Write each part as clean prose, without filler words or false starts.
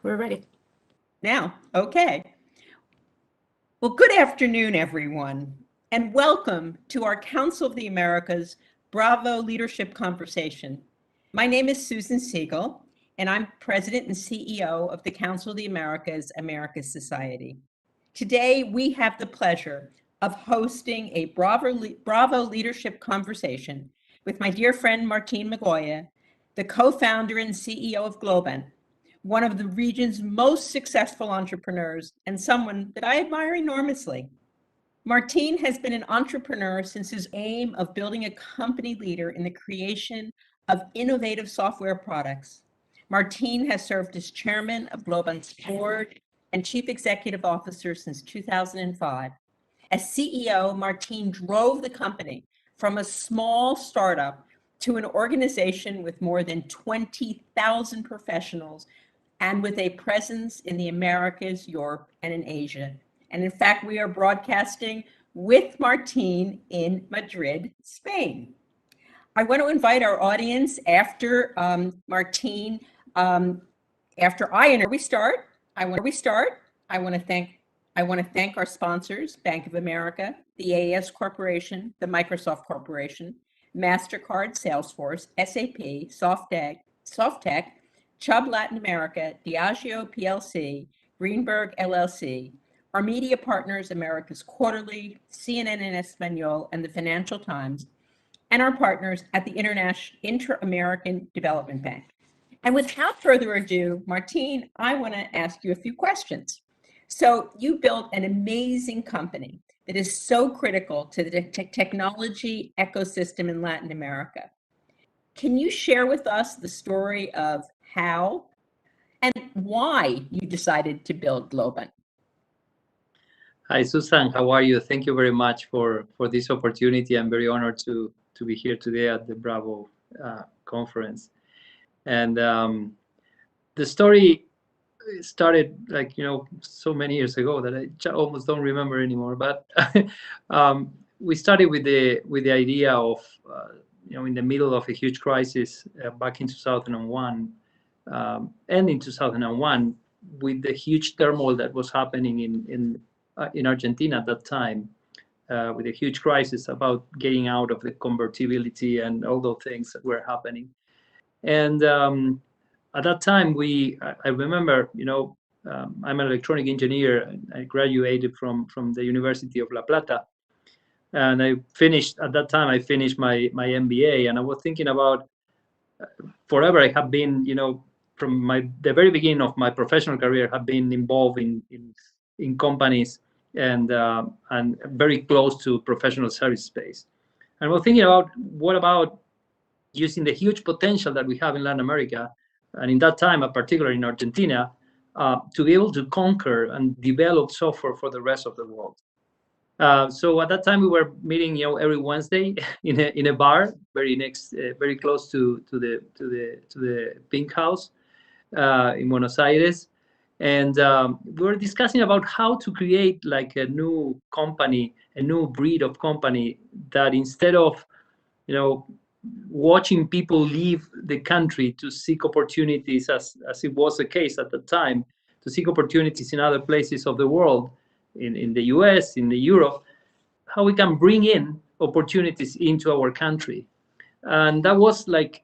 We're ready. Now, okay. Well, good afternoon, everyone, and welcome to our Council of the Americas Bravo Leadership Conversation. My name is Susan Siegel, and I'm President and CEO of the Council of the Americas Americas Society. Today, we have the pleasure of hosting a Bravo Leadership Conversation with my dear friend Martin Migoya, the co-founder and CEO of Globant, one of the region's most successful entrepreneurs and someone that I admire enormously. Martin has been an entrepreneur since his aim of building a company leader in the creation of innovative software products. Martin has served as chairman of Globant's board and chief executive officer since 2005. As CEO, Martin drove the company from a small startup to an organization with more than 20,000 professionals and with a presence in the Americas, Europe, and in Asia. And in fact, we are broadcasting with Martin in Madrid, Spain. I want to invite our audience after Martin, after I we start. I want to thank our sponsors, Bank of America, the AES Corporation, the Microsoft Corporation, MasterCard, Salesforce, SAP, Softtek, Chubb Latin America, Diageo PLC, Greenberg LLC, our media partners, America's Quarterly, CNN in Espanol, and the Financial Times, and our partners at the Inter-American Development Bank. And without further ado, Martin, I want to ask you a few questions. So you built an amazing company that is so critical to the technology ecosystem in Latin America. Can you share with us the story of how and why you decided to build Globant? Hi, Susan. How are you? Thank you very much for this opportunity. I'm very honored to be here today at the Bravo conference. And the story started so many years ago that I almost don't remember anymore. But we started with the idea of in the middle of a huge crisis back in 2001, and in 2001 with the huge turmoil that was happening in Argentina at that time, with a huge crisis about getting out of the convertibility and all those things that were happening. And at that time, I remember, I'm an electronic engineer. I graduated from the University of La Plata. And I finished my MBA, and I was thinking about forever. I have been, from the very beginning of my professional career, have been involved in companies and very close to professional service space. And we're thinking about what about using the huge potential that we have in Latin America, and in that time, particularly in Argentina, to be able to conquer and develop software for the rest of the world. So at that time, we were meeting, every Wednesday in a bar, very close to the Pink House in Buenos Aires, and we were discussing about how to create like a new company, a new breed of company that instead of, watching people leave the country to seek opportunities, as it was the case at the time, to seek opportunities in other places of the world, in the US, in the Europe, how we can bring in opportunities into our country. And that was like,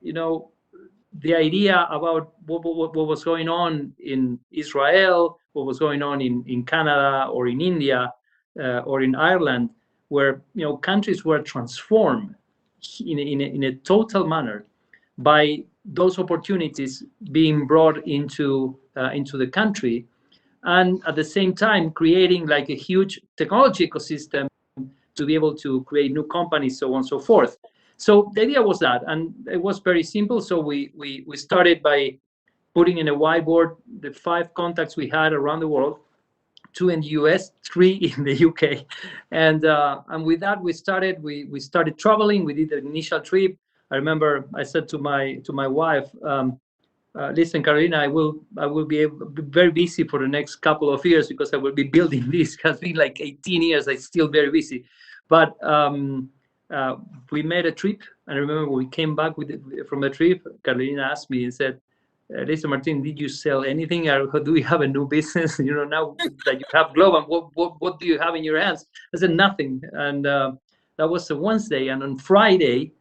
the idea about what was going on in Israel, what was going on in Canada or in India or in Ireland, where countries were transformed in a total manner by those opportunities being brought into the country, and at the same time creating like a huge technology ecosystem to be able to create new companies, so on and so forth. So the idea was that, and it was very simple. So we started by putting in a whiteboard the 5 contacts we had around the world, 2 in the US, 3 in the UK, and with that we started traveling. We did the initial trip. I remember I said to my wife, listen, Carolina, I will be very busy for the next couple of years because I will be building this. It has been like 18 years. I'm still very busy, but we made a trip. I remember when we came back from the trip, Carolina asked me and said, listen, Martin, did you sell anything, or do we have a new business? Now that you have Globant, what do you have in your hands? I said nothing, and that was a Wednesday, and on Friday,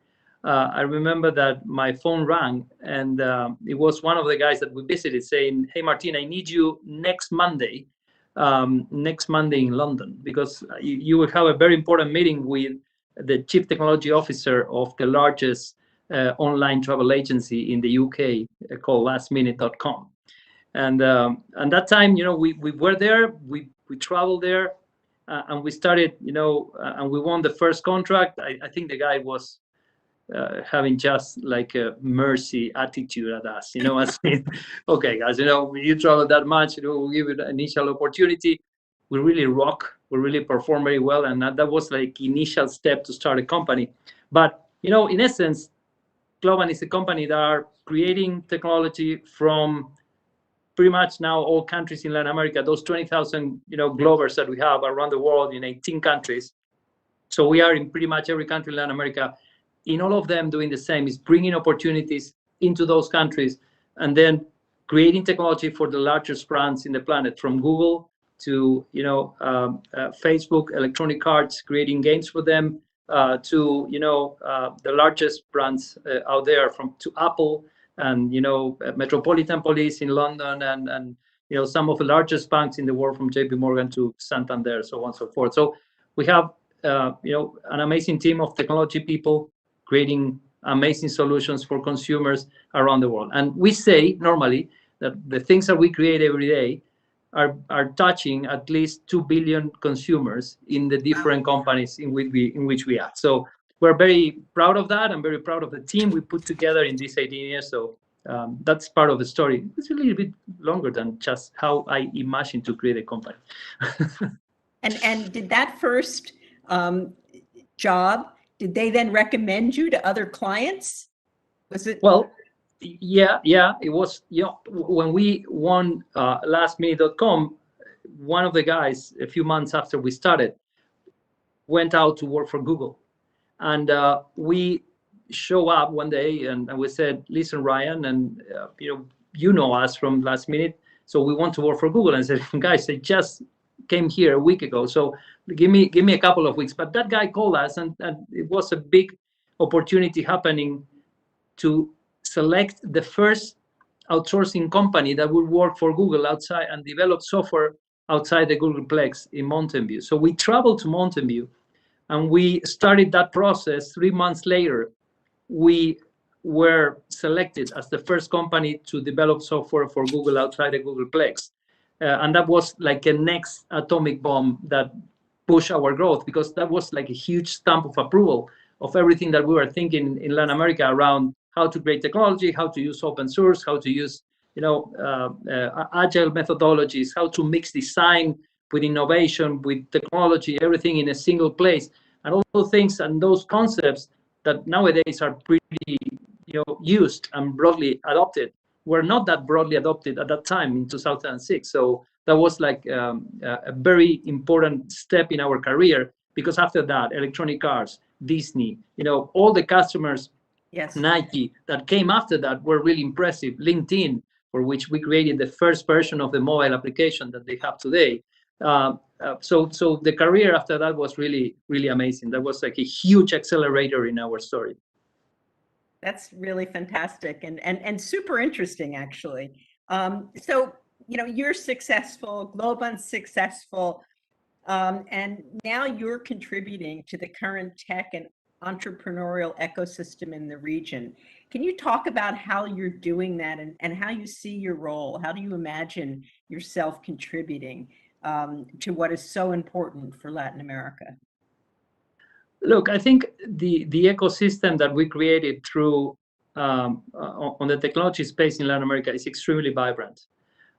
I remember that my phone rang, and it was one of the guys that we visited saying, "Hey, Martin, I need you next Monday in London, because you will have a very important meeting with the chief technology officer of the largest online travel agency in the UK called lastminute.com." And that time, we were there, we traveled there, and we started, and we won the first contract. I think the guy was having just like a mercy attitude at us, as okay, guys, you travel that much, we'll give it an initial opportunity. We really rock, we really perform very well, and that was like initial step to start a company. But in essence, Globant is a company that are creating technology from pretty much now all countries in Latin America, those 20,000 Glovers that we have around the world in 18 countries. So we are in pretty much every country in Latin America. In all of them doing the same, is bringing opportunities into those countries, and then creating technology for the largest brands in the planet, from Google to Facebook, electronic cards, creating games for them, to the largest brands out there, to Apple, and Metropolitan Police in London, and some of the largest banks in the world, from JP Morgan to Santander, so on and so forth. So we have an amazing team of technology people creating amazing solutions for consumers around the world. And we say normally that the things that we create every day are touching at least 2 billion consumers in the different companies in which we act. So we're very proud of that. I'm very proud of the team we put together in these 18 years. So that's part of the story. It's a little bit longer than just how I imagined to create a company. And did that first job, did they then recommend you to other clients? Was it? Well, yeah, it was. When we won lastminute.com, one of the guys, a few months after we started, went out to work for Google, and we show up one day, and we said, "Listen, Ryan, and you know us from Last Minute, so we want to work for Google." And I said, "Guys, I just came here a week ago, so give me a couple of weeks." But that guy called us, and it was a big opportunity happening to select the first outsourcing company that would work for Google outside and develop software outside the Googleplex in Mountain View. So we traveled to Mountain View, and we started that process. 3 months later, we were selected as the first company to develop software for Google outside the Googleplex. And that was like a next atomic bomb that pushed our growth, because that was like a huge stamp of approval of everything that we were thinking in Latin America around how to create technology, how to use open source, how to use agile methodologies, how to mix design with innovation, with technology, everything in a single place, and all those things and those concepts that nowadays are pretty used and broadly adopted were not that broadly adopted at that time in 2006. So that was like a very important step in our career, because after that, electronic cars, Disney, all the customers, yes, Nike, that came after that were really impressive. LinkedIn, for which we created the first version of the mobile application that they have today. So the career after that was really, really amazing. That was like a huge accelerator in our story. That's really fantastic and super interesting, actually. So, you're successful, Globant's successful, and now you're contributing to the current tech and entrepreneurial ecosystem in the region. Can you talk about how you're doing that and how you see your role? How do you imagine yourself contributing to what is so important for Latin America? Look, I think the ecosystem that we created through on the technology space in Latin America is extremely vibrant.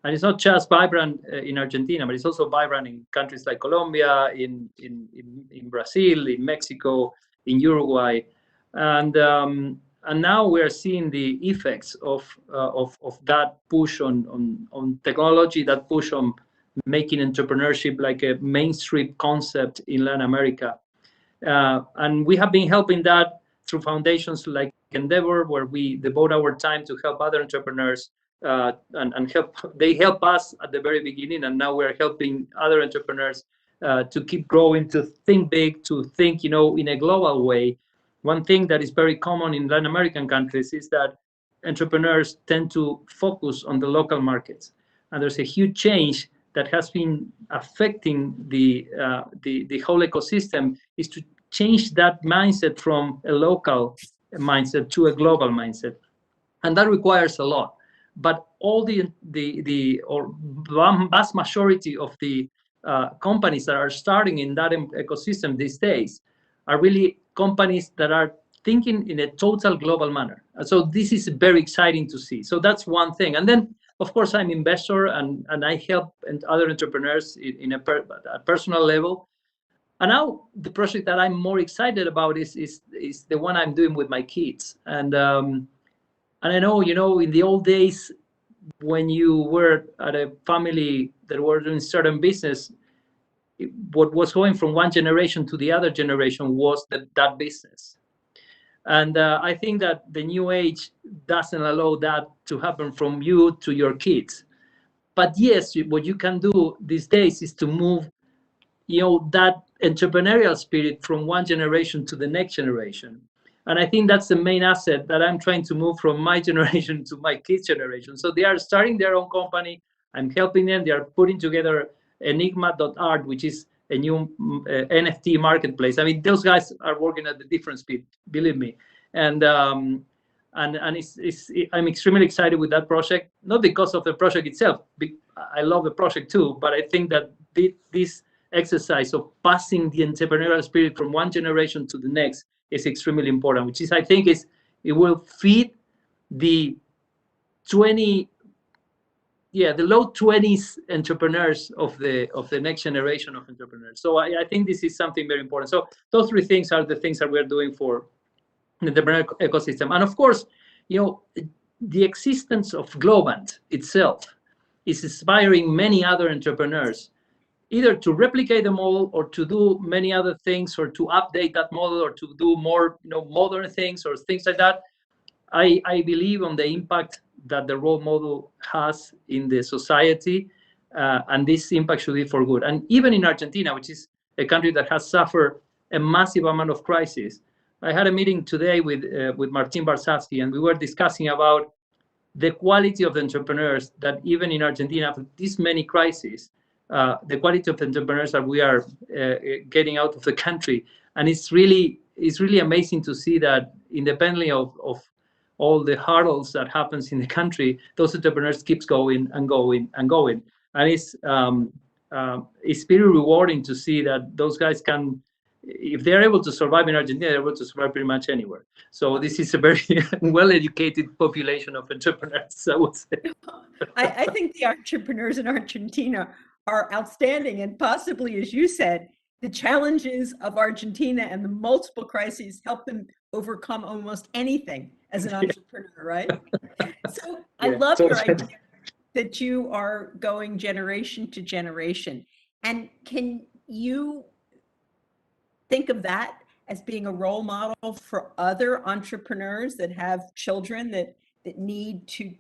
And it's not just vibrant in Argentina, but it's also vibrant in countries like Colombia, in Brazil, in Mexico, in Uruguay. And now we're seeing the effects of that push on technology, that push on making entrepreneurship like a mainstream concept in Latin America. And we have been helping that through foundations like Endeavor, where we devote our time to help other entrepreneurs and help. They help us at the very beginning, and now we're helping other entrepreneurs to keep growing, to think big, to think, in a global way. One thing that is very common in Latin American countries is that entrepreneurs tend to focus on the local markets, and there's a huge change that has been affecting the whole ecosystem, is to change that mindset from a local mindset to a global mindset, and that requires a lot. But all the vast majority of the companies that are starting in that ecosystem these days are really companies that are thinking in a total global manner. So this is very exciting to see. So that's one thing. And then, of course, I'm an investor, and I help other entrepreneurs in a personal level. And now the project that I'm more excited about is the one I'm doing with my kids. And I know, in the old days, when you were at a family that were doing certain business, what was going from one generation to the other generation was that business. And I think that the new age doesn't allow that to happen from you to your kids. But yes, what you can do these days is to move, that entrepreneurial spirit from one generation to the next generation. And I think that's the main asset that I'm trying to move from my generation to my kids' generation. So they are starting their own company. I'm helping them. They are putting together enigma.art, which is a new NFT marketplace. I mean, those guys are working at a different speed, believe me. And I'm extremely excited with that project, not because of the project itself. I love the project too, but I think that this exercise of passing the entrepreneurial spirit from one generation to the next is extremely important, which is, I think, it will feed the low 20s entrepreneurs of the next generation of entrepreneurs. So I think this is something very important. So those three things are the things that we're doing for the entrepreneurial ecosystem. And of course, the existence of Globant itself is inspiring many other entrepreneurs either to replicate the model or to do many other things, or to update that model, or to do more modern things or things like that. I believe on the impact that the role model has in the society, and this impact should be for good. And even in Argentina, which is a country that has suffered a massive amount of crisis, I had a meeting today with Martin Barsavsky, and we were discussing about the quality of the entrepreneurs that even in Argentina, after this many crises, the quality of entrepreneurs that we are getting out of the country. And it's really amazing to see that independently of all the hurdles that happens in the country, those entrepreneurs keeps going and going and going. And it's very rewarding to see that those guys can, if they're able to survive in Argentina, they're able to survive pretty much anywhere. So this is a very well-educated population of entrepreneurs, I would say. I think the entrepreneurs in Argentina are outstanding, and possibly, as you said, the challenges of Argentina and the multiple crises help them overcome almost anything as an entrepreneur, right? So I love your idea that you are going generation to generation. And can you think of that as being a role model for other entrepreneurs that have children that need to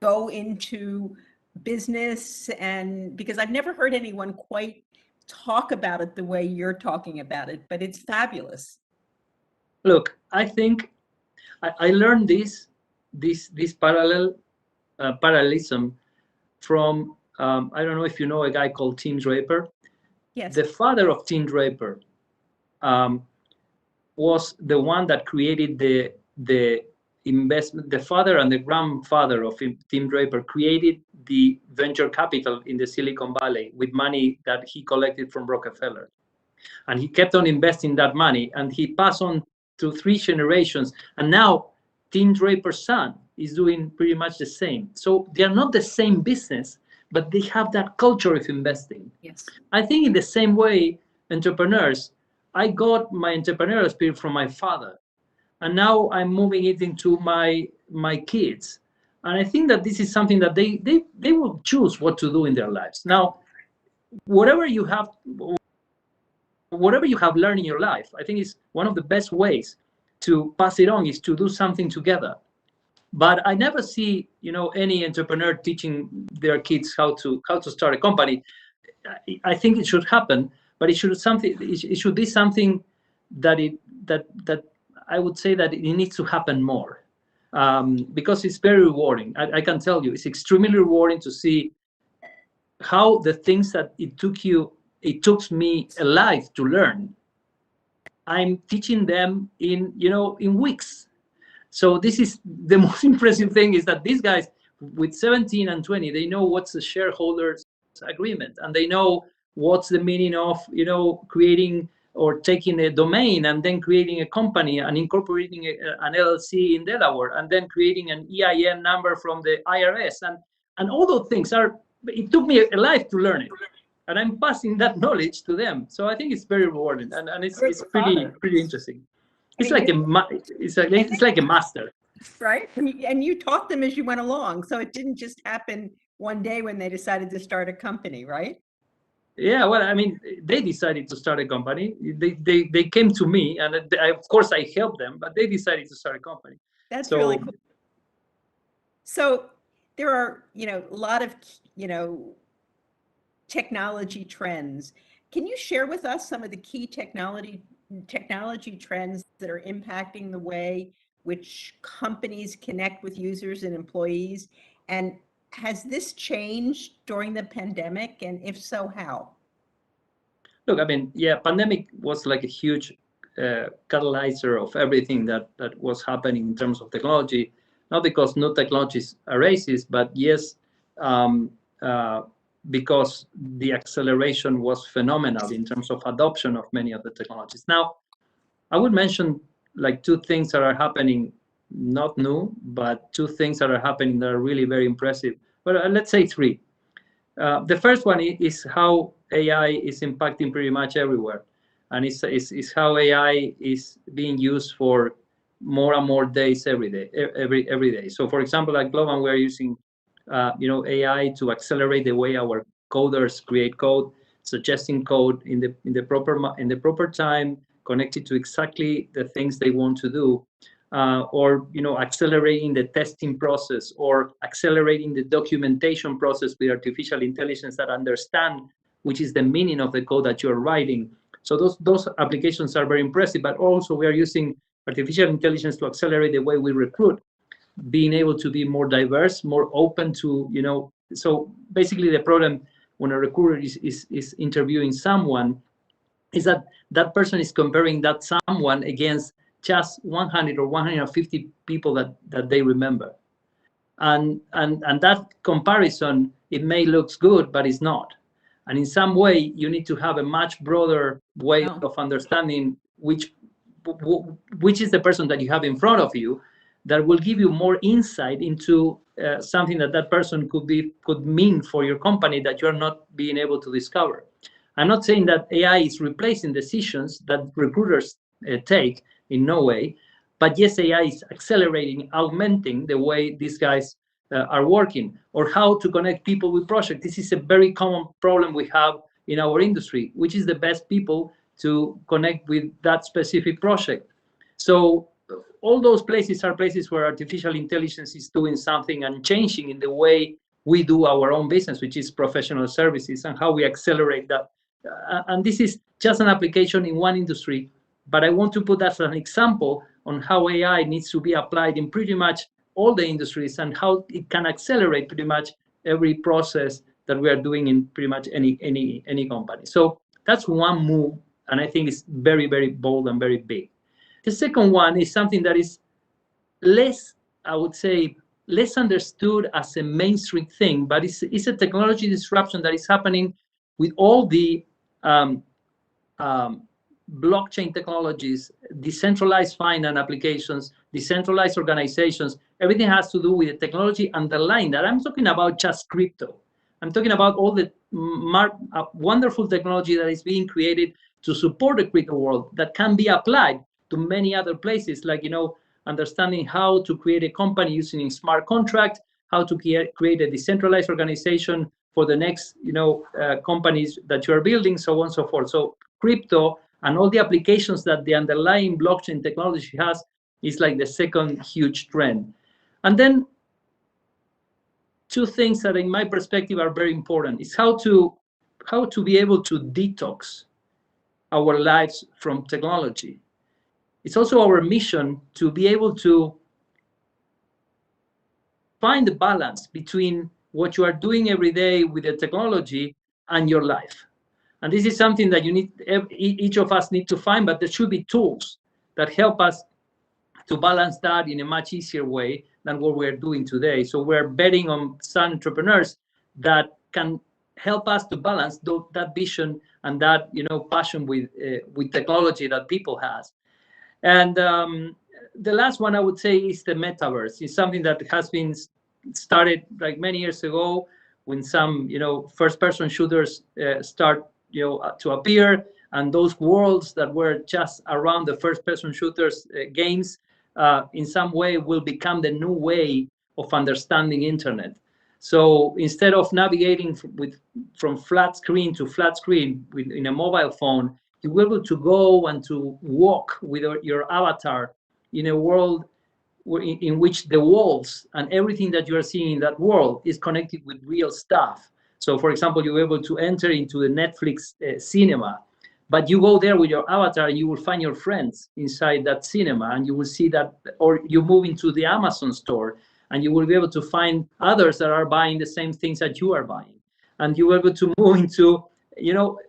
go into business? And because I've never heard anyone quite talk about it the way you're talking about it, but it's fabulous. Look, I think I learned this parallelism from I don't know if you know a guy called Tim Draper. Yes. The father of Tim Draper was the one that created the investment. The father and the grandfather of Tim Draper created the venture capital in the Silicon Valley with money that he collected from Rockefeller. And he kept on investing that money, and he passed on to 3 generations. And now Tim Draper's son is doing pretty much the same. So they are not the same business, but they have that culture of investing. Yes. I think in the same way, entrepreneurs, I got my entrepreneurial spirit from my father, and now I'm moving it into my kids. And I think that this is something that they will choose what to do in their lives. Now, whatever you have learned in your life, I think is one of the best ways to pass it on is to do something together. But I never see, any entrepreneur teaching their kids how to start a company. I think it should happen, but it should be something that I would say that it needs to happen more, because it's very rewarding. I can tell you, it's extremely rewarding to see how the things that it took me a life to learn, I'm teaching them in weeks. So this is the most impressive thing, is that these guys with 17 and 20, they know what's the shareholders agreement, and they know what's the meaning of creating or taking a domain and then creating a company and incorporating an LLC in Delaware and then creating an EIN number from the IRS, and all those things it took me a life to learn it, and I'm passing that knowledge to them. So I think it's very rewarding, and it's pretty interesting. It's like a master, right? And you taught them as you went along, so it didn't just happen one day when they decided to start a company, right? Yeah, well, I mean, they decided to start a company. They came to me, and of course I helped them, but they decided to start a company. That's really cool. So there are, a lot of, technology trends. Can you share with us some of the key technology trends that are impacting the way which companies connect with users and employees? And has this changed during the pandemic? And if so, how? Look, I mean, yeah, pandemic was like a huge catalyzer of everything that was happening in terms of technology. Not because no technologies are racist, but yes, because the acceleration was phenomenal in terms of adoption of many of the technologies. Now, I would mention like two things that are happening, not new, but two things that are happening that are really very impressive. But let's say three. The first one is how AI is impacting pretty much everywhere, and it's how AI is being used for more and more days every day. So, for example, at Globant, we are using AI to accelerate the way our coders create code, suggesting code in the proper time, connected to exactly the things they want to do, or accelerating the testing process, or accelerating the documentation process with artificial intelligence that understand which is the meaning of the code that you're writing. So those applications are very impressive. But also we are using artificial intelligence to accelerate the way we recruit, being able to be more diverse, more open to, so basically the problem when a recruiter is interviewing someone is that that person is comparing that someone against just 100 or 150 people that they remember. And that comparison, it may looks good, but it's not. And in some way, you need to have a much broader way of understanding which is the person that you have in front of you, that will give you more insight into something that person could mean for your company that you're not being able to discover. I'm not saying that AI is replacing decisions that recruiters take, in no way, but yes, AI is accelerating, augmenting the way these guys are working, or how to connect people with projects. This is a very common problem we have in our industry, which is the best people to connect with that specific project. So all those places are places where artificial intelligence is doing something and changing in the way we do our own business, which is professional services, and how we accelerate that. And this is just an application in one industry, but I want to put that as an example on how AI needs to be applied in pretty much all the industries, and how it can accelerate pretty much every process that we are doing in pretty much any company. So that's one move, and I think it's very, very bold and very big. The second one is something that is less, I would say, less understood as a mainstream thing, but it's a technology disruption that is happening with all the blockchain technologies, decentralized finance applications, decentralized organizations. Everything has to do with the technology underlying that. I'm talking about just crypto. I'm talking about all the wonderful technology that is being created to support the crypto world, that can be applied to many other places, like understanding how to create a company using a smart contract, how to create a decentralized organization for the next companies that you are building, so on and so forth. So crypto and all the applications that the underlying blockchain technology has is like the second huge trend. And then two things that in my perspective are very important is how to be able to detox our lives from technology. It's also our mission to be able to find the balance between what you are doing every day with the technology and your life. And this is something that each of us need to find, but there should be tools that help us to balance that in a much easier way than what we're doing today. So we're betting on some entrepreneurs that can help us to balance that vision and that passion with technology that people has. And the last one I would say is the metaverse. It's something that has been started like many years ago when some first-person shooters start to appear, and those worlds that were just around the first-person shooters games in some way will become the new way of understanding internet. So instead of navigating from flat screen to flat screen in a mobile phone, you will be able to go and to walk with your avatar in a world in which the walls and everything that you are seeing in that world is connected with real stuff. So for example, you're able to enter into the Netflix cinema, but you go there with your avatar and you will find your friends inside that cinema, and you will see that, or you move into the Amazon store and you will be able to find others that are buying the same things that you are buying. And you will be able to move into,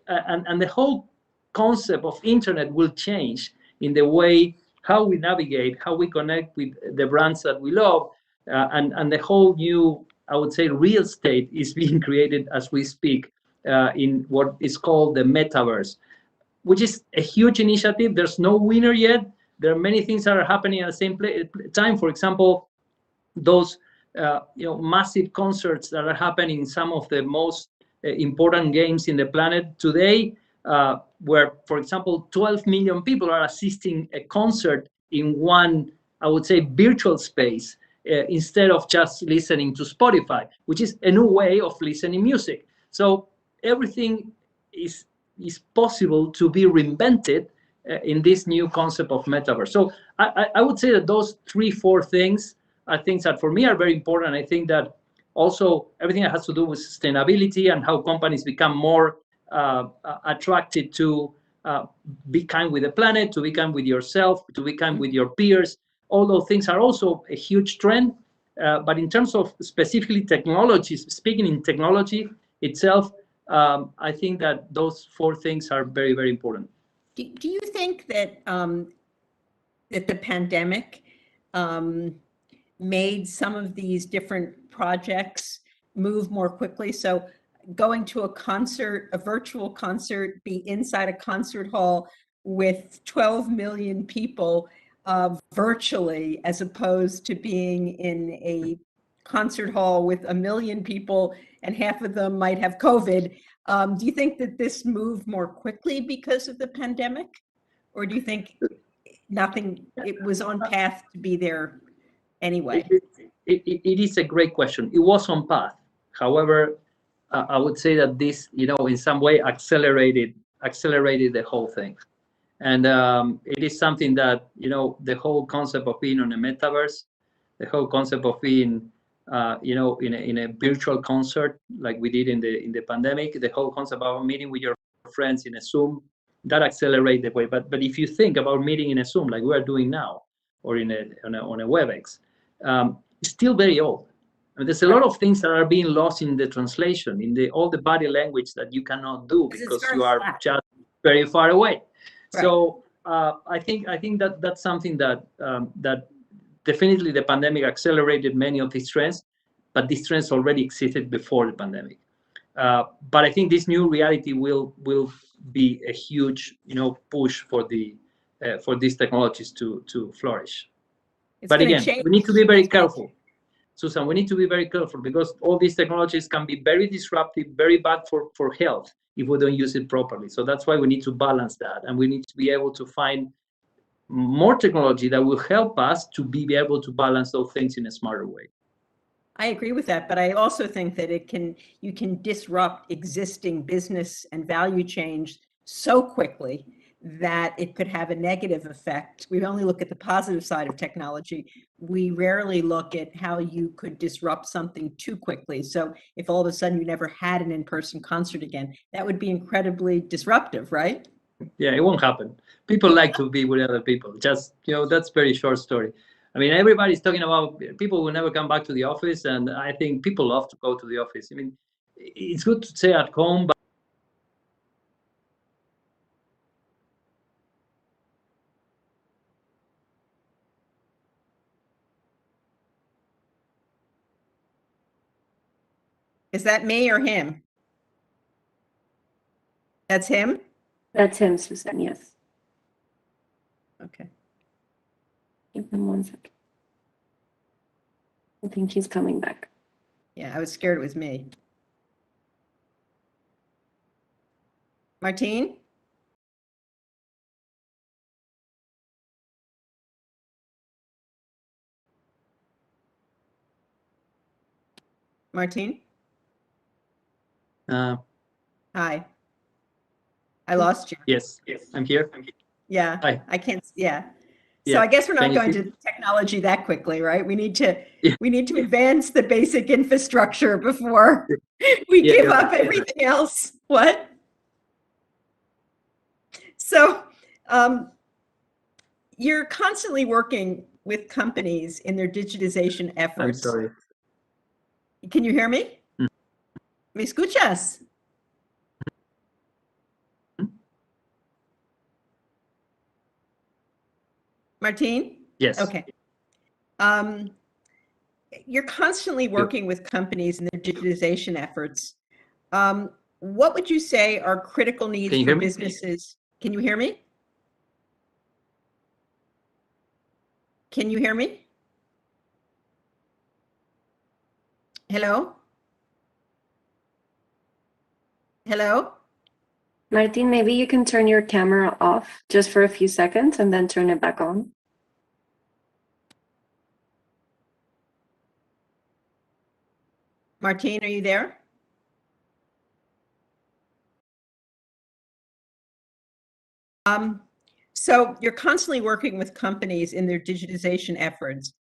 and the whole concept of internet will change in the way how we navigate, how we connect with the brands that we love, and the whole new, I would say, real estate is being created as we speak in what is called the Metaverse, which is a huge initiative. There's no winner yet. There are many things that are happening at the same time. For example, those massive concerts that are happening in some of the most important games in the planet today, where, for example, 12 million people are assisting a concert in one, I would say, virtual space, instead of just listening to Spotify, which is a new way of listening music. So everything is possible to be reinvented in this new concept of metaverse. So I would say that those 3-4 things are things that for me are very important. I think that also everything that has to do with sustainability and how companies become more attracted to be kind with the planet, to be kind with yourself, to be kind with your peers. All those things are also a huge trend. But in terms of specifically technologies, speaking in technology itself, I think that those 4 things are very, very important. Do you think that that the pandemic made some of these different projects move more quickly? So going to a concert, a virtual concert, be inside a concert hall with 12 million people virtually, as opposed to being in a concert hall with 1 million people and half of them might have COVID. Do you think that this moved more quickly because of the pandemic? Or do you think it was on path to be there anyway? It is a great question. It was on path. However, I would say that this, in some way accelerated the whole thing. And it is something that, the whole concept of being on a metaverse, the whole concept of being, in a virtual concert like we did in the pandemic, the whole concept of meeting with your friends in a Zoom, that accelerated the way. But if you think about meeting in a Zoom like we are doing now, or on a WebEx, it's still very old. I mean, there's a lot of things that are being lost in the translation, in all the body language that you cannot do because you are just very far away. Right. So I think that that's something that that definitely the pandemic accelerated many of these trends, but these trends already existed before the pandemic. But I think this new reality will be a huge, push for these technologies to flourish. But again, we need to be very careful. Susan, we need to be very careful because all these technologies can be very disruptive, very bad for health if we don't use it properly. So that's why we need to balance that. And we need to be able to find more technology that will help us to be able to balance those things in a smarter way. I agree with that, but I also think that you can disrupt existing business and value chains so quickly that it could have a negative effect. We only look at the positive side of technology. We rarely look at how you could disrupt something too quickly. So if all of a sudden you never had an in-person concert again, that would be incredibly disruptive, right? Yeah, it won't happen. People like to be with other people. Just, that's very short story. I mean, everybody's talking about people will never come back to the office, and I think people love to go to the office. I mean, it's good to stay at home, but Is that me or him? That's him? That's him, Susan, yes. Okay. Give him 1 second. I think he's coming back. Yeah, I was scared it was me. Martine? Martine? Hi. I lost you. yes, I'm here. Yeah, Hi. I can't, yeah. So Yeah. I guess we're Can not you going see? to technology that quickly, right? We need to Yeah. we need to advance the basic infrastructure before we Yeah, give you're up right. everything else. What? So you're constantly working with companies in their digitization I'm efforts. sorry. Can you hear me? Mm. ¿Me escuchas? Martine? Yes. Okay. You're constantly working with companies in their digitization efforts. What would you say are critical needs Can you for hear me? businesses? Can you hear me? Can you hear me? Hello? Hello? Martin, maybe you can turn your camera off just for a few seconds and then turn it back on. Martine, are you there? So you're constantly working with companies in their digitization efforts.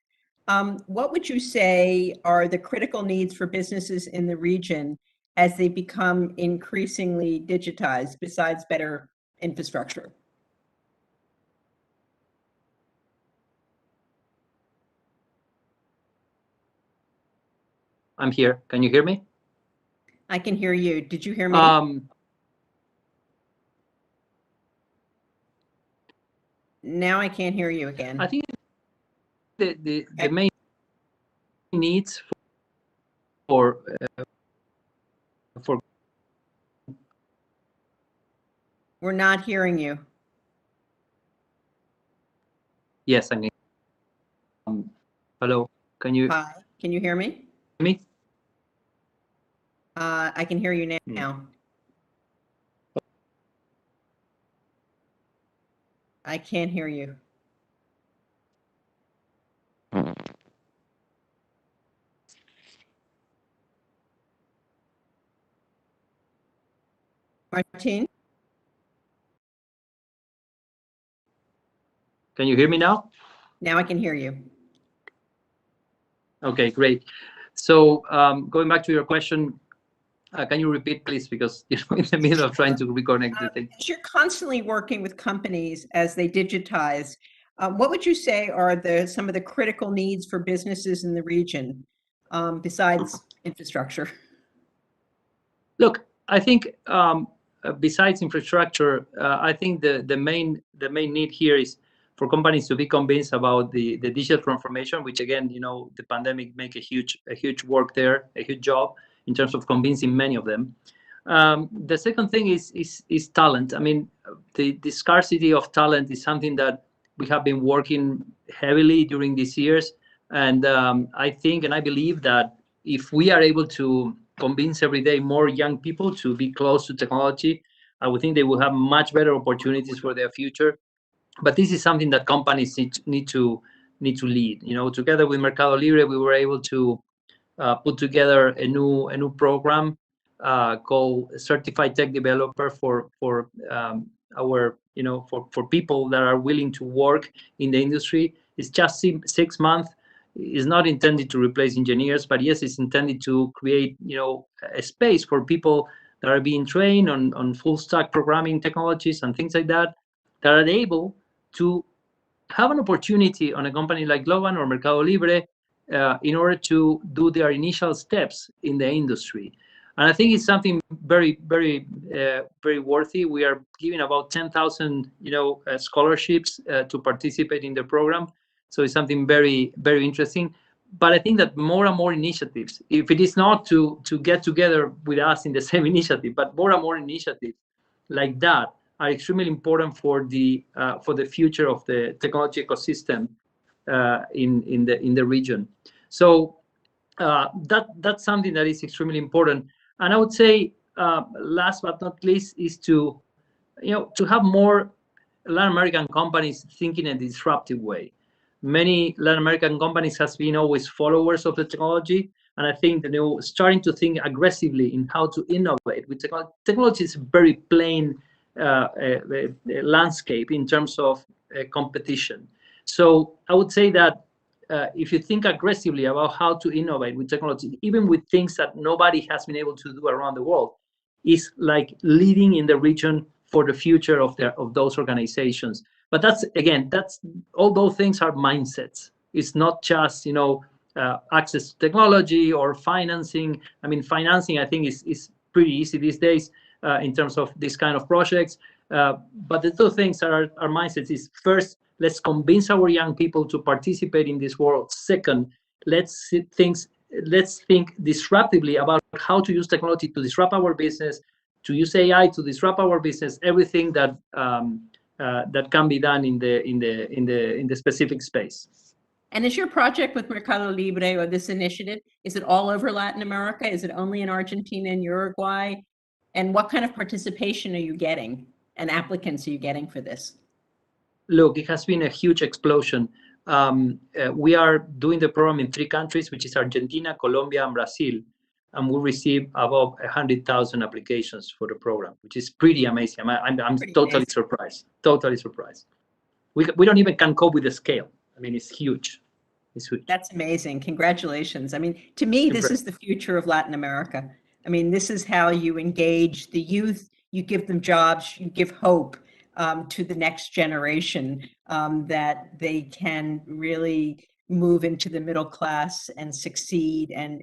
What would you say are the critical needs for businesses in the region as they become increasingly digitized besides better infrastructure? I'm here. Can you hear me? I can hear you. Did you hear me? Now I can't hear you again. I think the main needs for We're not hearing you. yes, I mean, hello, can you Hi, can you hear me? hear me? I can hear you now. I can't hear you. Martine? Can you hear me now? Now I can hear you. Okay, great. So going back to your question, can you repeat, please? Because you're in the middle of trying to reconnect the thing. As you're constantly working with companies as they digitize, what would you say are some of the critical needs for businesses in the region besides infrastructure? Look, I think besides infrastructure, I think the main need here is for companies to be convinced about the digital transformation, which again, the pandemic make a huge work there, a huge job in terms of convincing many of them. The second thing is talent. I mean, the scarcity of talent is something that we have been working heavily during these years, and I think and I believe that if we are able to convince every day more young people to be close to technology, I would think they will have much better opportunities for their future. But this is something that companies need to lead. Together with Mercado Libre, we were able to put together a new program called Certified Tech Developer for our for people that are willing to work in the industry. It's just 6 months. It's not intended to replace engineers, but yes, it's intended to create a space for people that are being trained on full stack programming technologies and things like that are able to have an opportunity on a company like Globant or Mercado Libre in order to do their initial steps in the industry. And I think it's something very, very, very worthy. We are giving about 10,000, scholarships to participate in the program. So it's something very, very interesting. But I think that more and more initiatives, if it is not to get together with us in the same initiative, but more and more initiatives like that are extremely important for the future of the technology ecosystem in the region. So that's something that is extremely important. And I would say, last but not least, is to have more Latin American companies thinking in a disruptive way. Many Latin American companies has been always followers of the technology, and I think starting to think aggressively in how to innovate with technology. Technology is a very plain landscape in terms of competition. So I would say that if you think aggressively about how to innovate with technology, even with things that nobody has been able to do around the world, is like leading in the region for the future of those organizations. But that's all those things are mindsets. It's not just access to technology or financing. I mean, financing I think is pretty easy these days in terms of this kind of projects. But the two things are our mindsets is, first, let's convince our young people to participate in this world. Second, let's think disruptively about how to use technology to disrupt our business, to use AI to disrupt our business. Everything that that can be done in the specific space. And is your project with Mercado Libre, or this initiative, is it all over Latin America? Is it only in Argentina and Uruguay? And what kind of participation are you getting and applicants are you getting for this? Look, it has been a huge explosion. We are doing the program in 3 countries, which is Argentina, Colombia, and Brazil. And we received above 100,000 applications for the program, which is pretty amazing. I'm totally amazing. Surprised. Totally surprised. We don't even can cope with the scale. I mean, it's huge. It's huge. That's amazing. Congratulations. I mean, to me, this is the future of Latin America. I mean, this is how you engage the youth. You give them jobs. You give hope to the next generation that they can really move into the middle class and succeed and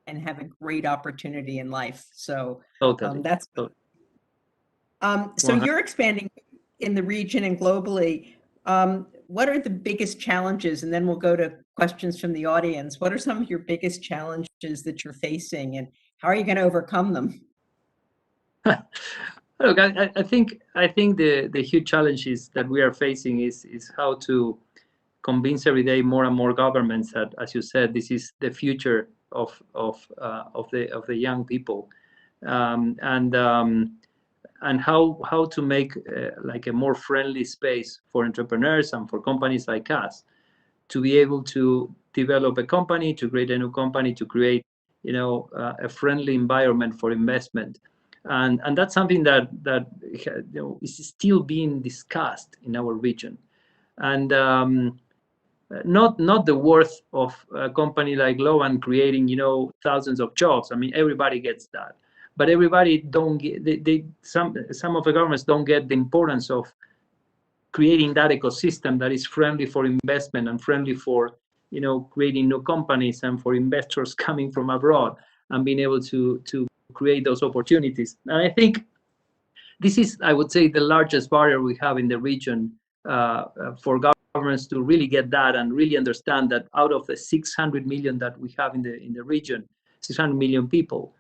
have a great opportunity in life. So totally. That's good. So you're expanding in the region and globally. What are the biggest challenges? And then we'll go to questions from the audience. What are some of your biggest challenges that you're facing, and how are you going to overcome them? Look, I think the huge challenges that we are facing is how to convince every day more and more governments that, as you said, this is the future of the young people, and how to make like a more friendly space for entrepreneurs and for companies like us to be able to develop a company, to create a new company, to create a friendly environment for investment. And that's something that is still being discussed in our region, and not the worth of a company like Globant creating thousands of jobs. I mean, everybody gets that, but everybody don't get some of the governments don't get the importance of creating that ecosystem that is friendly for investment and friendly for creating new companies and for investors coming from abroad and being able to create those opportunities. And I think this is, I would say, the largest barrier we have in the region for governments to really get that and really understand that out of the 600 million that we have in the region, 600 million people,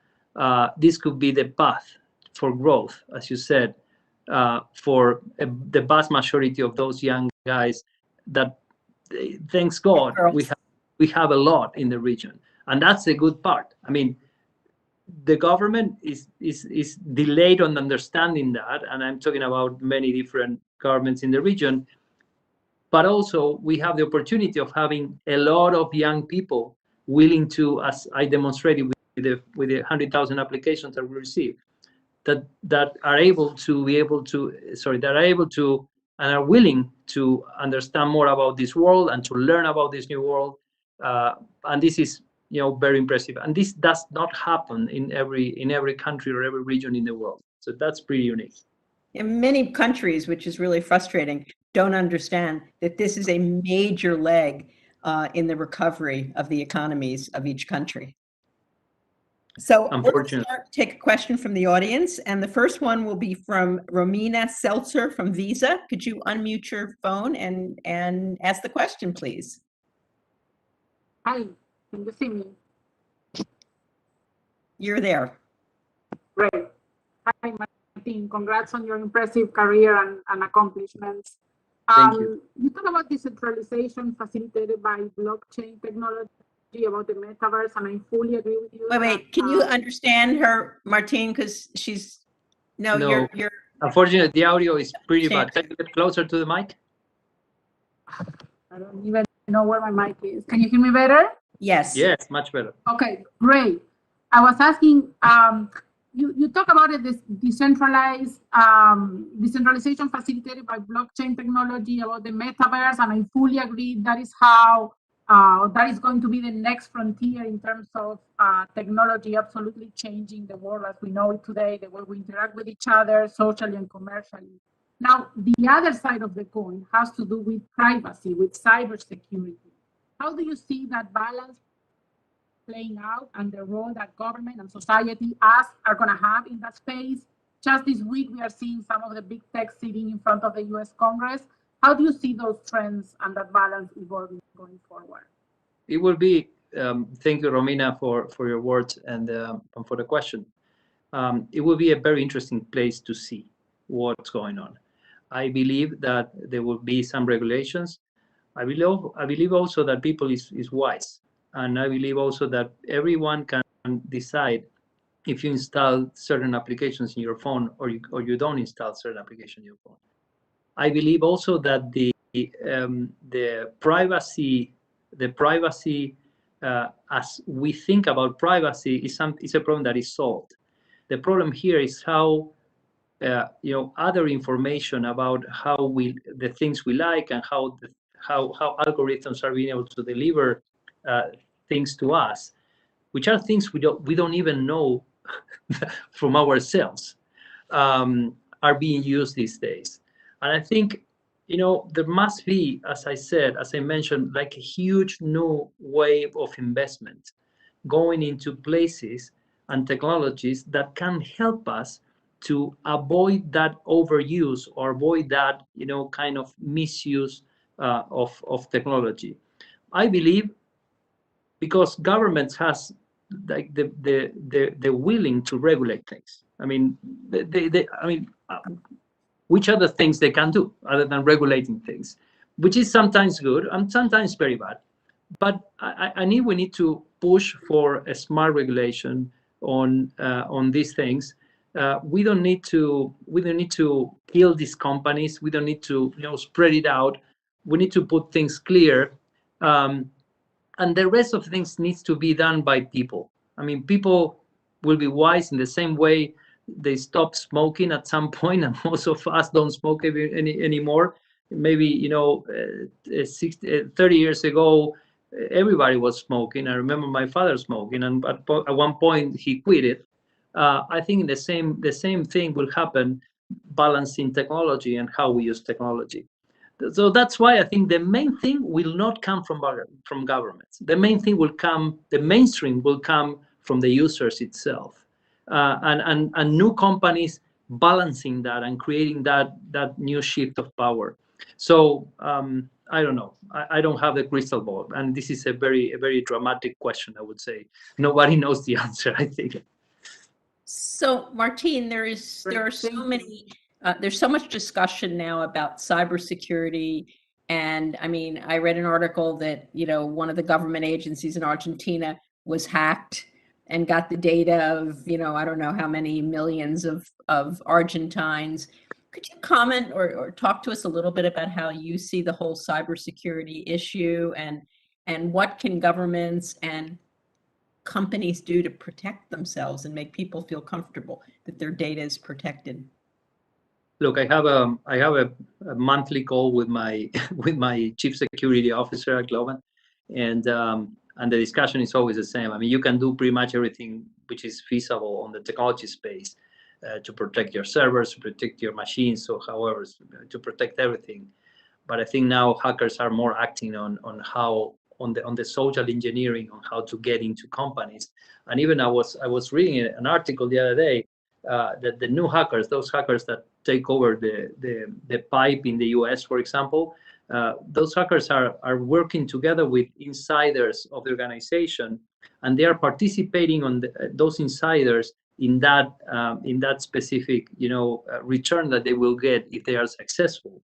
this could be the path for growth, as you said, for the vast majority of those young guys that, thanks God, we have a lot in the region. And that's the good part. I mean, the government is delayed on understanding that, and I'm talking about many different governments in the region, but also we have the opportunity of having a lot of young people willing to, as I demonstrated with the 100,000 applications that we received, that are able to and are willing to understand more about this world and to learn about this new world. And this is, very impressive. And this does not happen in every country or every region in the world. So that's pretty unique. In many countries, which is really frustrating, don't understand that this is a major leg in the recovery of the economies of each country. So let's take a question from the audience, and the first one will be from Romina Seltzer from Visa. Could you unmute your phone and ask the question, please? Hi, can you see me? You're there. Great. Hi, Martin. Congrats on your impressive career and accomplishments. Thank you. You talk about decentralization facilitated by blockchain technology, about the metaverse, and I fully agree with you. Wait, can you understand her, Martin? Because she's you're unfortunately, the audio is pretty bad. Can you get closer to the mic? I don't even know where my mic is. Can you hear me better? Yes. Yes, much better. Okay, great. I was asking, you talk about it, this decentralization facilitated by blockchain technology, about the metaverse, and I fully agree that is how that is going to be the next frontier in terms of technology absolutely changing the world as we know it today, the way we interact with each other socially and commercially. Now, the other side of the coin has to do with privacy, with cybersecurity. How do you see that balance playing out and the role that government and society are going to have in that space? Just this week, we are seeing some of the big tech sitting in front of the US Congress. How do you see those trends and that balance evolving going forward? It will be, thank you, Romina, for your words and for the question. It will be a very interesting place to see what's going on. I believe that there will be some regulations. I believe also that people is wise. And I believe also that everyone can decide if you install certain applications in your phone or you don't install certain applications in your phone. I believe also that the privacy as we think about privacy is a problem that is solved. The problem here is how other information about the things we like and how algorithms are being able to deliver things to us, which are things we don't even know from ourselves, are being used these days. And I think there must be, as I mentioned, like a huge new wave of investment going into places and technologies that can help us to avoid that overuse or avoid that kind of misuse of technology. I believe because governments has like the willing to regulate things. I mean, which other things they can do other than regulating things, which is sometimes good and sometimes very bad. But we need to push for a smart regulation on these things. We don't need to kill these companies. We don't need to spread it out. We need to put things clear, and the rest of things needs to be done by people. I mean, people will be wise in the same way they stop smoking at some point, and most of us don't smoke anymore. Maybe 30 years ago, everybody was smoking. I remember my father smoking, and at one point he quit it. I think the same thing will happen, balancing technology and how we use technology. So that's why I think the main thing will not come from governments. The main thing will come, the mainstream will come from the users itself, and new companies balancing that and creating that new shift of power. So I don't know. I don't have the crystal ball, and this is a very dramatic question. I would say nobody knows the answer, I think. So Martin, there's so much discussion now about cybersecurity. And I mean, I read an article that, one of the government agencies in Argentina was hacked and got the data of, I don't know how many millions of Argentines. Could you comment or talk to us a little bit about how you see the whole cybersecurity issue and what can governments and companies do to protect themselves and make people feel comfortable that their data is protected? Look, I have a monthly call with my with my chief security officer at Globant, and the discussion is always the same. I mean, you can do pretty much everything which is feasible on the technology space to protect your servers, to protect your machines, so however, to protect everything. But I think now hackers are more acting on how on the social engineering on how to get into companies. And even I was reading an article the other day that the new hackers, those hackers that take over the pipe in the US, for example, those hackers are working together with insiders of the organization, and they are participating on those insiders in that specific return that they will get if they are successful.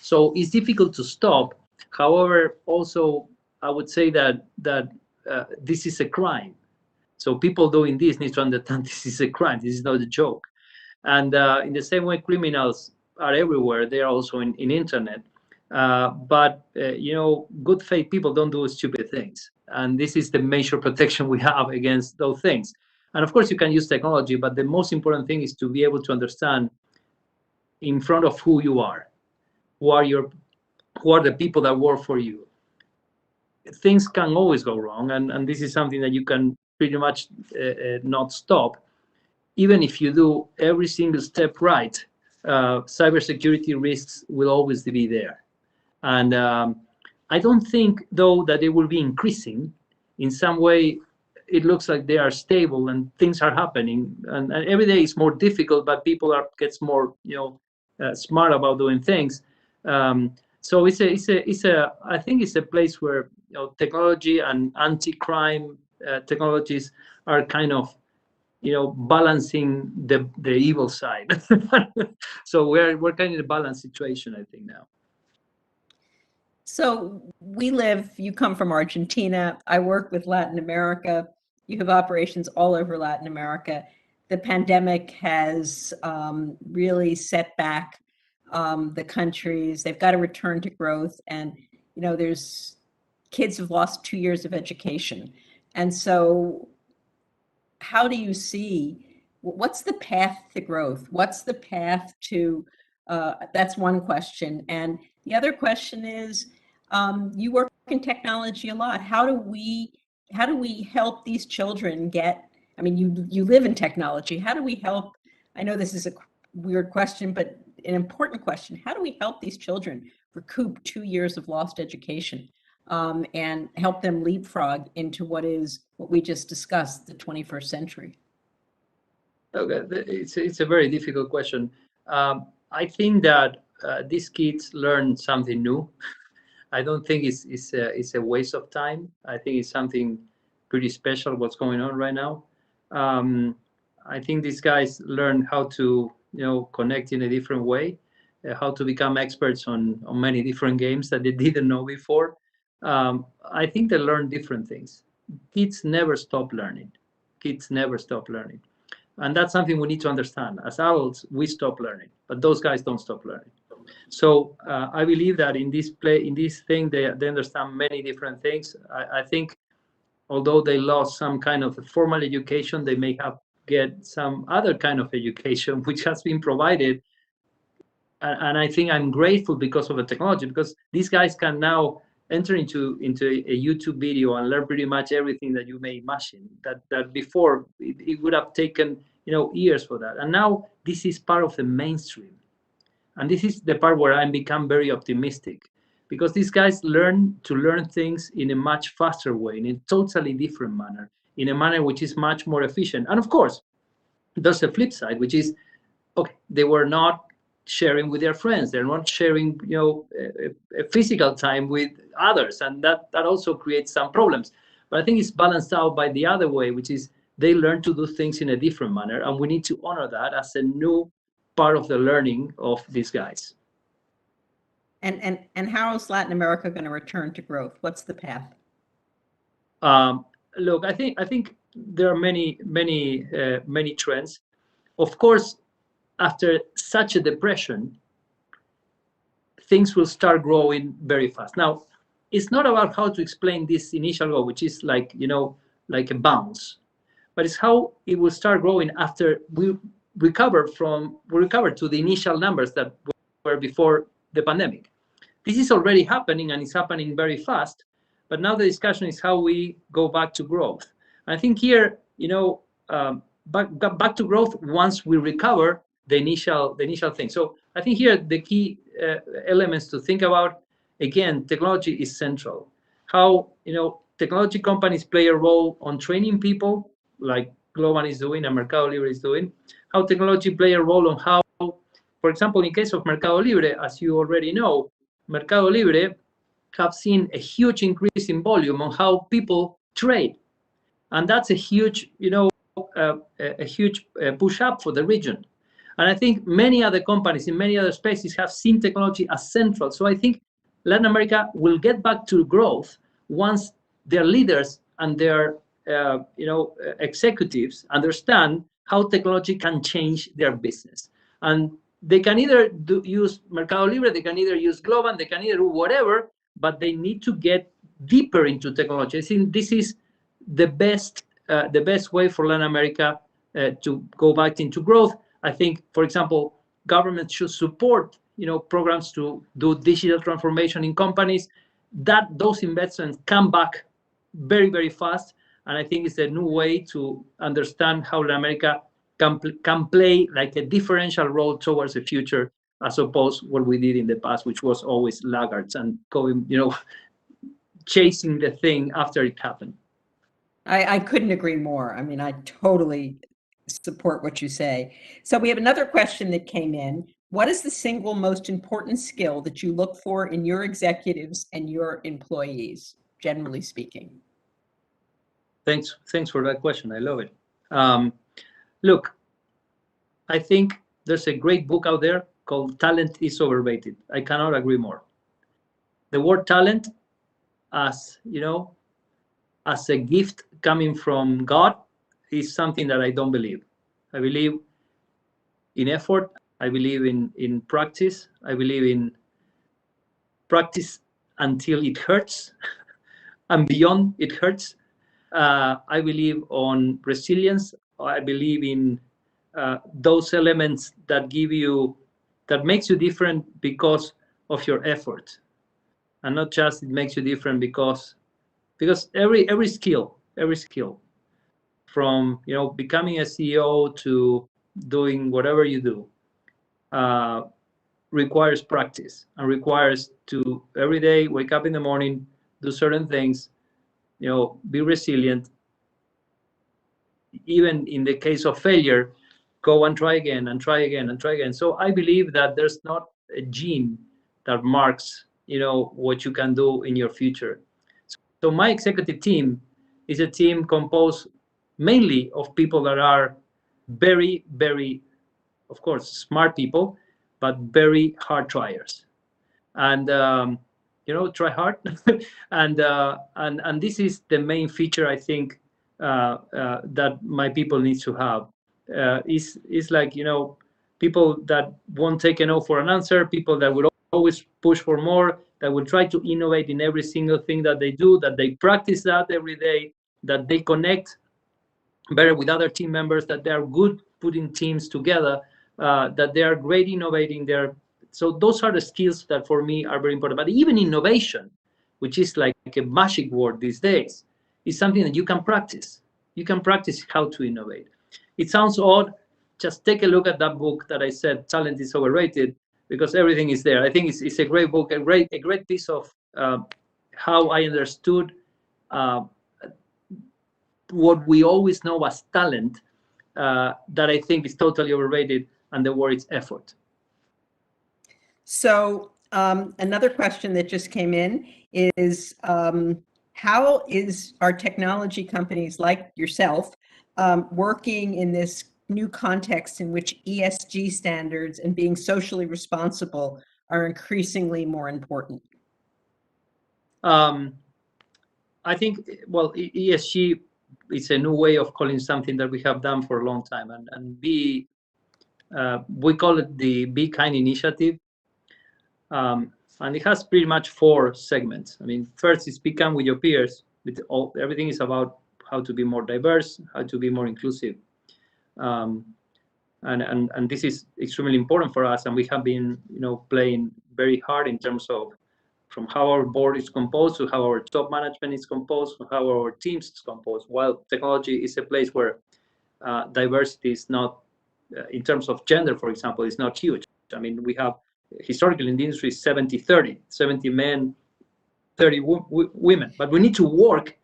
So it's difficult to stop. However, also I would say that this is a crime. So people doing this need to understand this is a crime. This is not a joke. And in the same way, criminals are everywhere. They are also in internet. But good faith people don't do stupid things. And this is the major protection we have against those things. And of course, you can use technology, but the most important thing is to be able to understand in front of who you are. Who are the people that work for you? Things can always go wrong, and this is something that you can pretty much not stop. Even if you do every single step right, cybersecurity risks will always be there. And I don't think, though, that they will be increasing. In some way, it looks like they are stable and things are happening. And every day is more difficult, but people gets more smart about doing things. So I think it's a place where technology and anti-crime technologies are kind of balancing the evil side. So we're kind of in a balanced situation, I think, now. So you come from Argentina. I work with Latin America. You have operations all over Latin America. The pandemic has really set back the countries. They've got to return to growth. And, there's kids have lost 2 years of education. And so how do you see, what's the path to growth? What's the path to, that's one question. And the other question is, you work in technology a lot. How do we help these children get, I mean, you live in technology. How do we help? I know this is a weird question, but an important question. How do we help these children recoup 2 years of lost education and help them leapfrog into what we just discussed, the 21st century? Okay, it's a very difficult question. I think that these kids learn something new. I don't think it's a waste of time. I think it's something pretty special what's going on right now. I think these guys learn how to connect in a different way, how to become experts on many different games that they didn't know before. I think they learn different things. Kids never stop learning. Kids never stop learning. And that's something we need to understand. As adults, we stop learning, but those guys don't stop learning. So I believe that in this thing, they understand many different things. I think although they lost some kind of formal education, they may have get some other kind of education which has been provided. And I think I'm grateful because of the technology, because these guys can now enter into a YouTube video and learn pretty much everything that you may imagine. That before it would have taken years for that. And now this is part of the mainstream. And this is the part where I become very optimistic, because these guys learn things in a much faster way, in a totally different manner, in a manner which is much more efficient. And of course, there's a flip side, which is, okay, they were not sharing with their friends. They're not sharing, a physical time with others. And that also creates some problems. But I think it's balanced out by the other way, which is they learn to do things in a different manner. And we need to honor that as a new part of the learning of these guys. And how is Latin America going to return to growth? What's the path? Look, I think there are many trends. Of course, after such a depression, things will start growing very fast. Now, it's not about how to explain this initial goal, which is like like a bounce, but it's how it will start growing after we recover to the initial numbers that were before the pandemic. This is already happening, and it's happening very fast. But now the discussion is how we go back to growth. I think here, back to growth once we recover the initial thing. So I think here the key elements to think about, again, technology is central. How technology companies play a role on training people, like Globant is doing and Mercado Libre is doing. How technology play a role on how, for example, in case of Mercado Libre, as you already know, Mercado Libre have seen a huge increase in volume on how people trade, and that's a huge, a huge push up for the region. And I think many other companies in many other spaces have seen technology as central. So I think Latin America will get back to growth once their leaders and their executives understand how technology can change their business. And they can either use Mercado Libre, they can either use Globant, they can either do whatever, but they need to get deeper into technology. I think this is the best way for Latin America to go back into growth. I think, for example, governments should support programs to do digital transformation in companies. That those investments come back very, very fast, and I think it's a new way to understand how Latin America can play like a differential role towards the future, as opposed to what we did in the past, which was always laggards and going, chasing the thing after it happened. I couldn't agree more. I mean, I totally support what you say. So we have another question that came in. What is the single most important skill that you look for in your executives and your employees, generally speaking? Thanks for that question. I love it. Look, I think there's a great book out there called Talent is Overrated. I cannot agree more. The word talent, as as a gift coming from God, is something that I don't believe. I believe in effort. I believe in practice. I believe in practice until it hurts and beyond it hurts. I believe on resilience. I believe in those elements that makes you different because of your effort, and not just it makes you different because every skill, from becoming a CEO to doing whatever you do, requires practice and requires to every day wake up in the morning, do certain things, be resilient. Even in the case of failure, go and try again and try again and try again. So I believe that there's not a gene that marks what you can do in your future. So my executive team is a team composed mainly of people that are very, very, of course, smart people, but very hard triers, and try hard. and this is the main feature I think that my people need to have. Is like people that won't take a no for an answer, people that will always push for more, that will try to innovate in every single thing that they do, that they practice that every day, that they connect better with other team members, that they are good putting teams together, that they are great innovating there. So those are the skills that for me are very important. But even innovation, which is like a magic word these days, is something that you can practice. You can practice how to innovate. It sounds odd. Just take a look at that book that I said, Talent is Overrated, because everything is there. I think it's a great book, a great piece of how I understood what we always know as talent, that I think is totally overrated, and the word is effort. So another question that just came in is, how are technology companies like yourself working in this new context in which ESG standards and being socially responsible are increasingly more important? I think, well, ESG is a new way of calling something that we have done for a long time, and we call it the Be Kind initiative. And it has pretty much 4 segments. I mean, first is Be Kind with your peers. Everything is about how to be more diverse, how to be more inclusive. And this is extremely important for us, and we have been, playing very hard in terms of from how our board is composed to how our top management is composed, to how our teams is composed. While technology is a place where diversity is not, in terms of gender, for example, is not huge. I mean, we have historically in the industry 70-30, 70 men, 30 women, but we need to work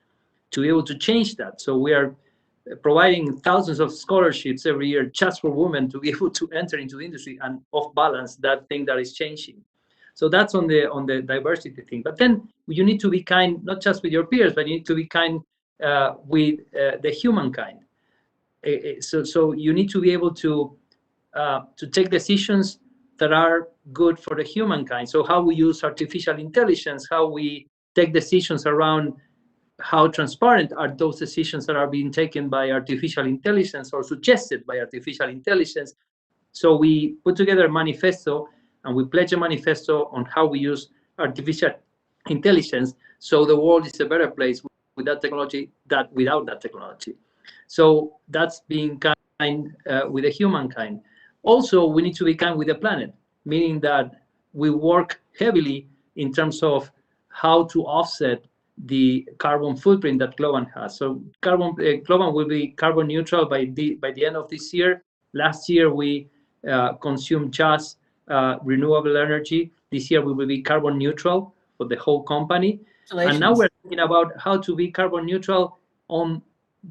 to be able to change that. So we are providing thousands of scholarships every year just for women to be able to enter into the industry and off balance that thing that is changing. So that's on the diversity thing. But then you need to be kind, not just with your peers, but you need to be kind with the humankind. So you need to be able to take decisions that are good for the humankind. So how we use artificial intelligence, how we take decisions around how transparent are those decisions that are being taken by artificial intelligence or suggested by artificial intelligence. So we put together a manifesto and we pledge a manifesto on how we use artificial intelligence so the world is a better place with that technology than without that technology. So that's being kind with the humankind. Also, we need to be kind with the planet, meaning that we work heavily in terms of how to offset the carbon footprint that Globant has. So Globant will be carbon neutral by the end of this year. Last year we consumed just renewable energy. This year we will be carbon neutral for the whole company. And now we're thinking about how to be carbon neutral on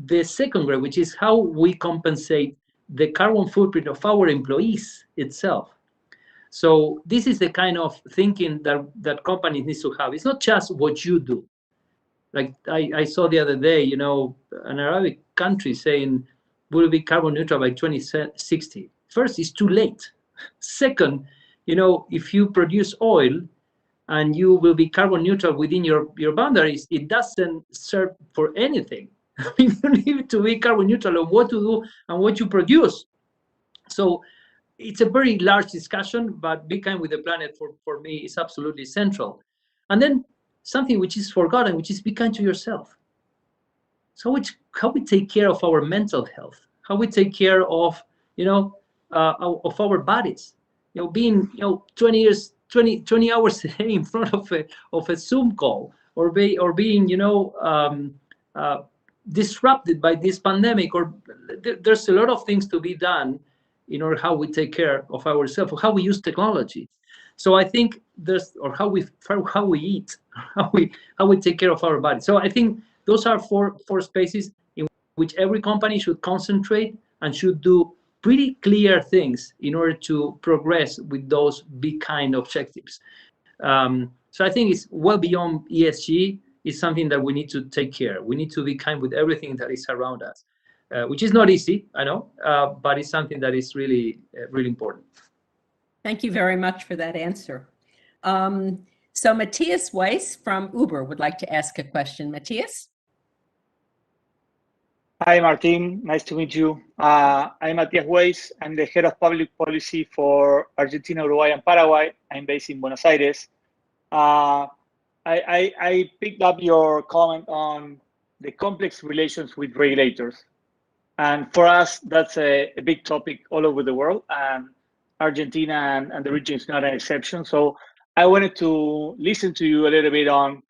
the second grade, which is how we compensate the carbon footprint of our employees itself. So this is the kind of thinking that companies need to have. It's not just what you do. Like I saw the other day, an Arabic country saying we'll be carbon neutral by 2060. First, it's too late. Second, if you produce oil and you will be carbon neutral within your boundaries, it doesn't serve for anything. You need to be carbon neutral on what to do and what you produce. So it's a very large discussion, but be kind with the planet for me is absolutely central. And then something which is forgotten, which is be kind to yourself. So how we take care of our mental health, how we take care of, of our bodies, being, 20 hours a day in front of a Zoom call, or being, disrupted by this pandemic, or there's a lot of things to be done in order how we take care of ourselves, or how we use technology. So I think how we eat, how we take care of our body. So I think those are four spaces in which every company should concentrate and should do pretty clear things in order to progress with those big kind of objectives. So I think it's well beyond ESG. It's something that we need to take care. We need to be kind with everything that is around us, which is not easy, I know, but it's something that is really, really important. Thank you very much for that answer. So Matthias Weiss from Uber would like to ask a question. Matthias? Hi, Martin. Nice to meet you. I'm Matthias Weiss. I'm the head of public policy for Argentina, Uruguay, and Paraguay. I'm based in Buenos Aires. I picked up your comment on the complex relations with regulators. And for us, that's a big topic all over the world. And Argentina and the region is not an exception. So I wanted to listen to you a little bit on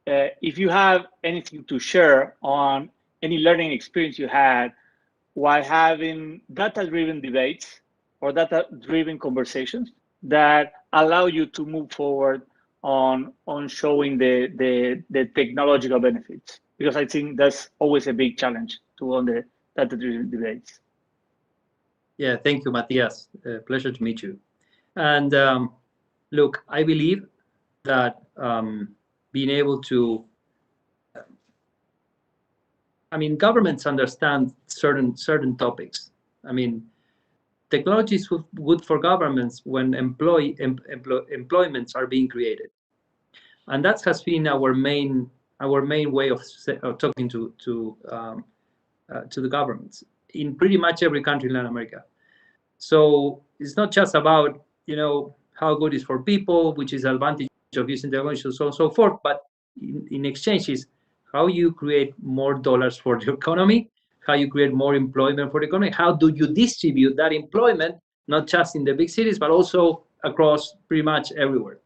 if you have anything to share on any learning experience you had while having data-driven debates or data-driven conversations that allow you to move forward on showing the technological benefits, because I think that's always a big challenge to on the data-driven debates. Yeah, thank you, Matthias. Pleasure to meet you. And look, I believe that being able to, governments understand certain topics. Technology is good for governments when employments are being created, and that has been our main way of talking to the governments in pretty much every country in Latin America. So it's not just about how good it is for people, which is the advantage of using technology, so on and so forth, but in exchange is how you create more dollars for the economy, how you create more employment for the economy, how do you distribute that employment, not just in the big cities, but also across pretty much everywhere.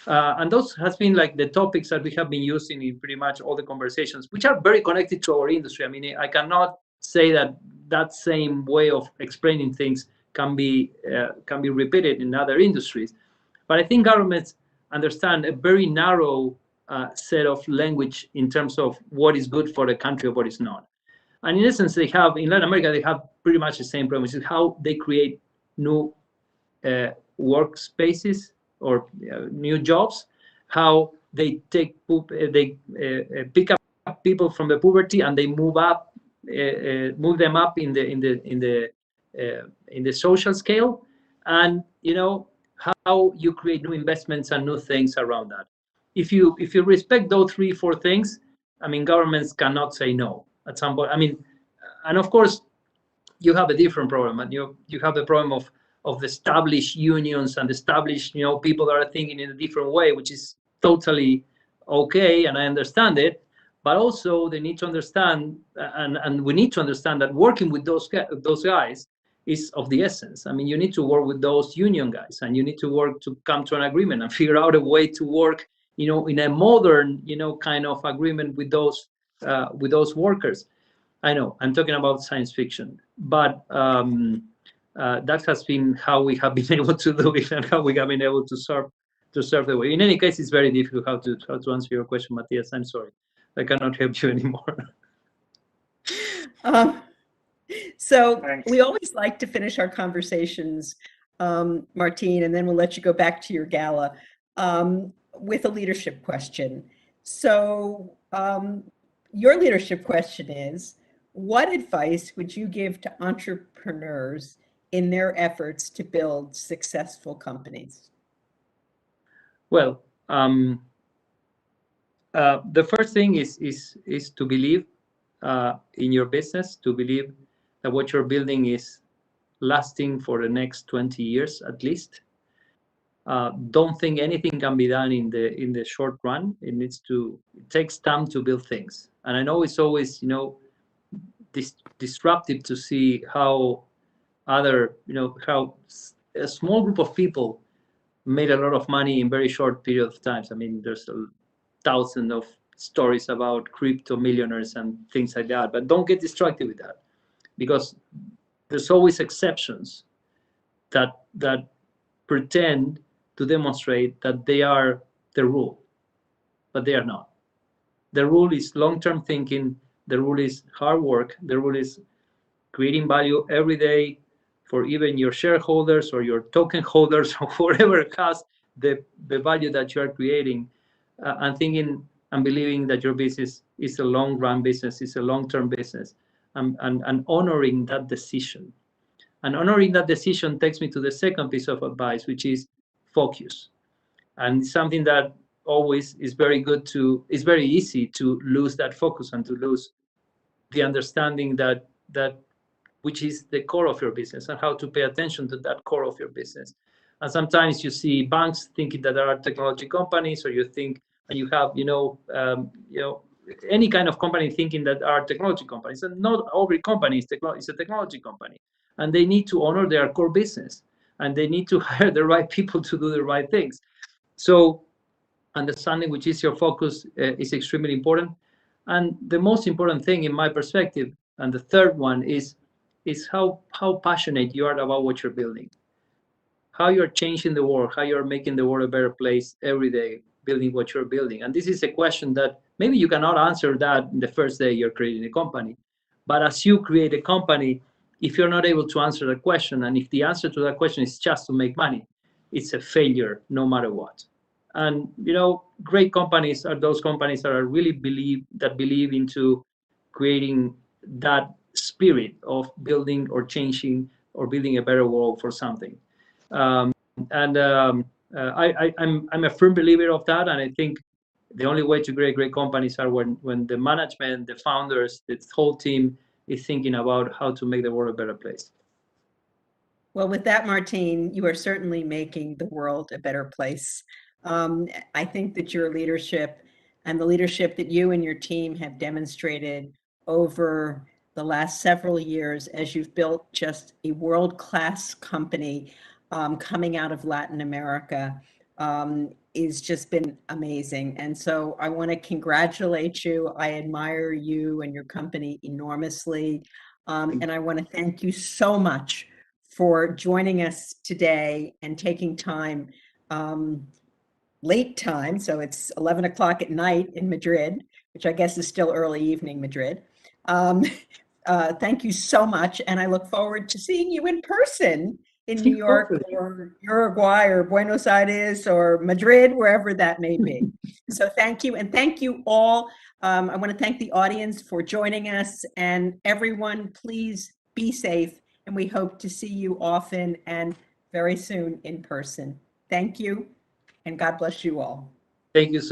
And those has been like the topics that we have been using in pretty much all the conversations, which are very connected to our industry. I mean, I cannot say that that same way of explaining things can be repeated in other industries. But I think governments understand a very narrow set of language in terms of what is good for the country or what is not. And in essence, they have, in Latin America, they have pretty much the same problem, which is how they create new workspaces or new jobs, how they pick up people from the poverty and they move them up in the social scale, and how you create new investments and new things around that. If you respect those 3-4 things, I mean, governments cannot say no at some point. I mean, and of course, you have a different problem, and you have the problem of the established unions and established people that are thinking in a different way, which is totally okay, and I understand it. But also they need to understand, and we need to understand that working with those guys is of the essence. I mean, you need to work with those union guys, and you need to work to come to an agreement and figure out a way to work, in a modern, kind of agreement with those workers. I know I'm talking about science fiction, but that has been how we have been able to do it and how we have been able to serve the way. In any case, it's very difficult how to answer your question, Matthias. I'm sorry, I cannot help you anymore. So Thanks. we always like to finish our conversations, Martin, and then we'll let you go back to your gala with a leadership question. So your leadership question is, what advice would you give to entrepreneurs in their efforts to build successful companies? Well, the first thing is to believe in your business, to believe that what you're building is lasting for the next 20 years at least. Don't think anything can be done in the short run. It takes time to build things. And I know it's always disruptive to see how how a small group of people made a lot of money in very short period of times. I mean, there's 1,000 of stories about crypto millionaires and things like that, but don't get distracted with that, because there's always exceptions that pretend to demonstrate that they are the rule, but they are not. The rule is long-term thinking. The rule is hard work. The rule is creating value every day for even your shareholders or your token holders or whoever has the value that you are creating, and thinking and believing that your business is a long-run business, is a long-term business, and honoring that decision. And honoring that decision takes me to the second piece of advice, which is focus. And something that always is it's very easy to lose that focus and to lose the understanding that which is the core of your business, and how to pay attention to that core of your business. And sometimes you see banks thinking that there are technology companies, or you think, and you have, any kind of company thinking that are technology companies, and not every company is a technology company. And they need to honor their core business, and they need to hire the right people to do the right things. So understanding which is your focus is extremely important. And the most important thing in my perspective, and the third one is how passionate you are about what you're building, how you're changing the world, how you're making the world a better place every day, building what you're building. And this is a question that maybe you cannot answer that in the first day you're creating a company. But as you create a company, if you're not able to answer the question, and if the answer to that question is just to make money, it's a failure no matter what. And great companies are those companies that are really believe into creating that spirit of building or changing or building a better world for something. I'm a firm believer of that, and I think the only way to create great companies are when the management, the founders, the whole team is thinking about how to make the world a better place. Well, with that, Martin, you are certainly making the world a better place. I think that your leadership and the leadership that you and your team have demonstrated over the last several years as you've built just a world-class company coming out of Latin America is just been amazing. And so I want to congratulate you. I admire you and your company enormously. And I want to thank you so much for joining us today and taking time, late time. So it's 11 o'clock at night in Madrid, which I guess is still early evening Madrid. Thank you so much. And I look forward to seeing you in person in New York or Uruguay or Buenos Aires or Madrid, wherever that may be. So thank you. And thank you all. I want to thank the audience for joining us, and everyone, please be safe. And we hope to see you often and very soon in person. Thank you, and God bless you all. Thank you so